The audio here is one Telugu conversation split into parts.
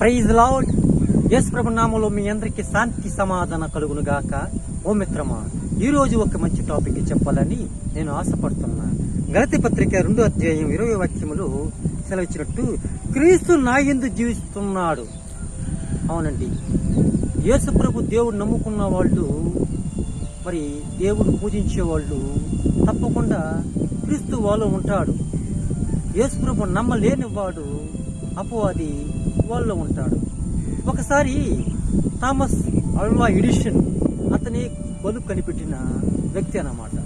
Praise lord. యేసు ప్రభు నామములో మీ అందరికీ శాంతి సమాధాన కలుగును గాక. ఓ మిత్రమా, ఈ రోజు ఒక మంచి టాపిక్ చెప్పాలని నేను ఆశపడుతున్నా. గలతీ పత్రిక 2వ అధ్యాయం 20వ వాక్యములో సెలవిచ్చినట్టు, క్రీస్తు నా యందు జీవిస్తున్నాడు. అవునండి, యేసు ప్రభు దేవుడు నమ్ముకున్న వాళ్ళు, మరి దేవుడు పూజించే వాళ్ళు తప్పకుండా క్రీస్తు వాళ్ళు ఉంటాడు. యేసు ప్రభు నమ్మలేని వాడు అపవాది వాళ్ళలో ఉంటాడు. ఒకసారి థామస్ అల్వా ఎడిషన్ అతని బలుపు కనిపెట్టిన వ్యక్తి అన్నమాట.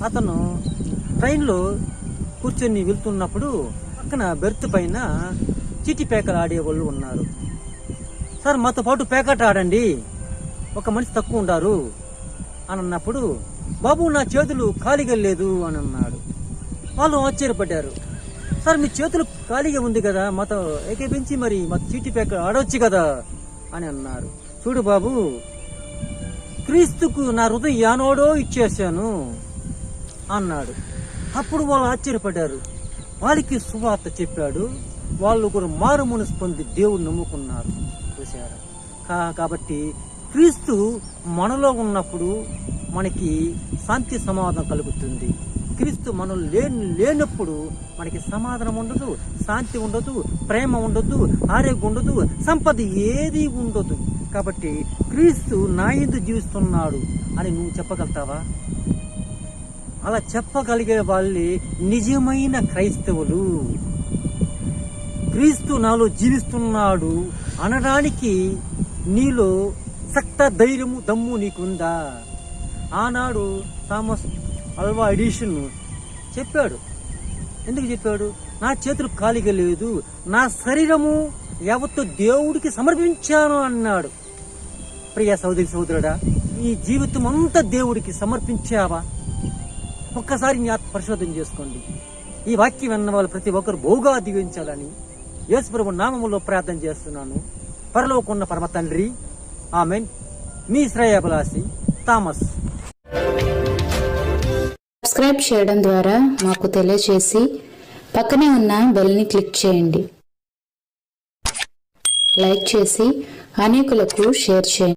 అతను ట్రైన్లో కూర్చొని వెళ్తున్నప్పుడు పక్కన బెర్త్ పైన చీటి పేకలు ఆడేవాళ్ళు ఉన్నారు. సార్, మాతో పాటు పేకాట ఆడండి, ఒక మనిషి తక్కువ ఉండారు అని అన్నప్పుడు, బాబు నా చేతులు ఖాళీగా లేదు అని అన్నాడు. వాళ్ళు ఆశ్చర్యపడ్డారు. సార్, మీ చేతులు ఖాళీగా ఉంది కదా, మాతో ఏకీపించి మరి మా చీటి పేక ఆడవచ్చు కదా అని అన్నారు. చూడు బాబు, క్రీస్తుకు నా హృదయం యానోడో ఇచ్చేశాను అన్నాడు. అప్పుడు వాళ్ళు ఆశ్చర్యపడ్డారు. వాళ్ళకి సువార్త చెప్పాడు. వాళ్ళు కూడా మారు మనసు పొంది దేవుడు నమ్ముకున్నారు. చూశారు. కాబట్టి క్రీస్తు మనలో ఉన్నప్పుడు మనకి శాంతి సమాధానం కలుగుతుంది. క్రీస్తు మనలో లేనప్పుడు మనకి సమాధానం ఉండదు, శాంతి ఉండదు, ప్రేమ ఉండదు, ఆరోగ్యం ఉండదు, సంపద ఏది ఉండదు. కాబట్టి క్రీస్తు నా యందు జీవిస్తున్నాడు అని నువ్వు చెప్పగలుగుతావా? అలా చెప్పగలిగే వాళ్ళే నిజమైన క్రైస్తవులు. క్రీస్తు నాలో జీవిస్తున్నాడు అనడానికి నీలో సక్త ధైర్యము దమ్ము నీకుందా? ఆనాడు థామస్ అల్వా ఎడిషన్ చెప్పాడు. ఎందుకు చెప్పాడు? నా చేతులు ఖాళీగా లేదు, నా శరీరము యావత్తు దేవుడికి సమర్పించాను అన్నాడు. ప్రియ సోదరి సోదరుడా, ఈ జీవితం అంతా దేవుడికి సమర్పించావా? ఒక్కసారి మీ ఆత్మ పరిశోధన చేసుకోండి. ఈ వాక్యం విన్న వాళ్ళు ప్రతి ఒక్కరు బహుగా దీవించాలని యేసు ప్రభు నామములో ప్రార్థన చేస్తున్నాను. పరలోకమున్న పరమ తండ్రి, ఆమెన్. మీ శ్రేయాభిలాషి థామస్. సబ్స్క్రైబ్ చేయడం ద్వారా మాకు తెలియజేసి పక్కనే ఉన్న బెల్ని క్లిక్ చేయండి. లైక్ చేసి అనేకులకు షేర్ చేయండి.